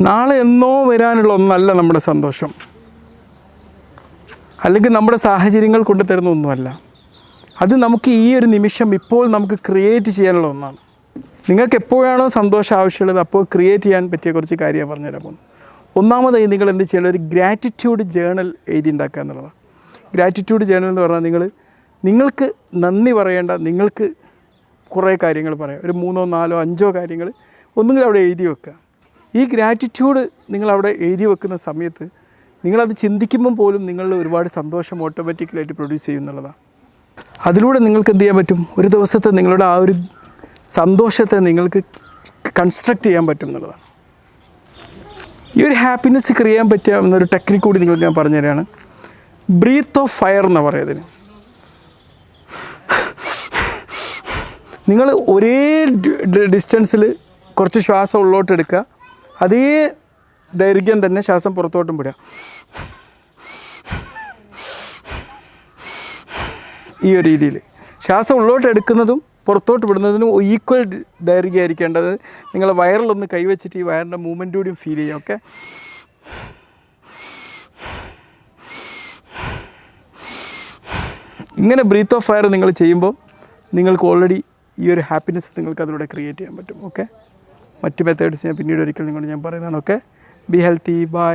നാളെ എന്നോ വരാനുള്ള ഒന്നല്ല നമ്മുടെ സന്തോഷം, അല്ലെങ്കിൽ നമ്മുടെ സാഹചര്യങ്ങൾ കൊണ്ട് തരുന്ന ഒന്നുമല്ല. അത് നമുക്ക് ഈ ഒരു നിമിഷം ഇപ്പോൾ നമുക്ക് ക്രിയേറ്റ് ചെയ്യാനുള്ള ഒന്നാണ്. നിങ്ങൾക്ക് എപ്പോഴാണോ സന്തോഷം ആവശ്യമുള്ളത് അപ്പോൾ ക്രിയേറ്റ് ചെയ്യാൻ പറ്റിയ കുറച്ച് കാര്യമാണ് പറഞ്ഞുതരാൻ പോകുന്നത്. ഒന്നാമതായി നിങ്ങൾ എന്ത് ചെയ്യണം, ഒരു ഗ്രാറ്റിറ്റ്യൂഡ് ജേണൽ എഴുതി ഉണ്ടാക്കുക എന്നുള്ളതാണ്. ഗ്രാറ്റിറ്റ്യൂഡ് ജേണൽ എന്ന് പറഞ്ഞാൽ നിങ്ങൾക്ക് നന്ദി പറയേണ്ട, നിങ്ങൾക്ക് കുറേ കാര്യങ്ങൾ പറയാം. ഒരു 3, 4, 5 കാര്യങ്ങൾ ഒന്നുകിൽ അവിടെ എഴുതി വെക്കുക. ഈ ഗ്രാറ്റിറ്റ്യൂഡ് നിങ്ങളവിടെ എഴുതി വെക്കുന്ന സമയത്ത് നിങ്ങളത് ചിന്തിക്കുമ്പം പോലും നിങ്ങളിൽ ഒരുപാട് സന്തോഷം ഓട്ടോമാറ്റിക്കലായിട്ട് പ്രൊഡ്യൂസ് ചെയ്യുന്നുള്ളതാണ്. അതിലൂടെ നിങ്ങൾക്ക് എന്ത് ചെയ്യാൻ പറ്റും, ഒരു ദിവസത്തെ നിങ്ങളുടെ ആ ഒരു സന്തോഷത്തെ നിങ്ങൾക്ക് കൺസ്ട്രക്റ്റ് ചെയ്യാൻ പറ്റും എന്നുള്ളതാണ്. ഈ ഒരു ഹാപ്പിനെസ് ക്രിയേറ്റ് പറ്റാവുന്ന ഒരു ടെക്നിക്ക് കൂടി നിങ്ങൾക്ക് ഞാൻ പറഞ്ഞുതരാണ്. ബ്രീത്ത് ഓഫ് ഫയർ എന്ന് പറയുന്നതിന് നിങ്ങൾ ഒരേ ഡിസ്റ്റൻസിൽ കുറച്ച് ശ്വാസം ഉള്ളോട്ട് എടുക്കുക, അതേ ദൈർഘ്യം തന്നെ ശ്വാസം പുറത്തോട്ടും വിടുക. ഈ ഒരു രീതിയിൽ ശ്വാസം ഉള്ളോട്ട് എടുക്കുന്നതും പുറത്തോട്ട് വിടുന്നതിനും ഈക്വൽ ദൈർഘ്യമായിരിക്കേണ്ടത്. നിങ്ങൾ വയറിലൊന്ന് കൈവച്ചിട്ട് ഈ വയറിൻ്റെ മൂവ്മെൻറ്റ് കൂടിയും ഫീൽ ചെയ്യുക. ഓക്കെ, ഇങ്ങനെ ബ്രീത്ത് ഓഫ് ഫയർ നിങ്ങൾ ചെയ്യുമ്പോൾ നിങ്ങൾക്ക് ഓൾറെഡി ഈ ഒരു ഹാപ്പിനെസ് നിങ്ങൾക്ക് അതിലൂടെ ക്രിയേറ്റ് ചെയ്യാൻ പറ്റും. ഓക്കെ, മറ്റ് മെത്തേഡ്സ് ഞാൻ പിന്നീട് ഒരിക്കൽ നിങ്ങളോട് ഞാൻ പറയുന്നതാണ്. Okay, be healthy, by.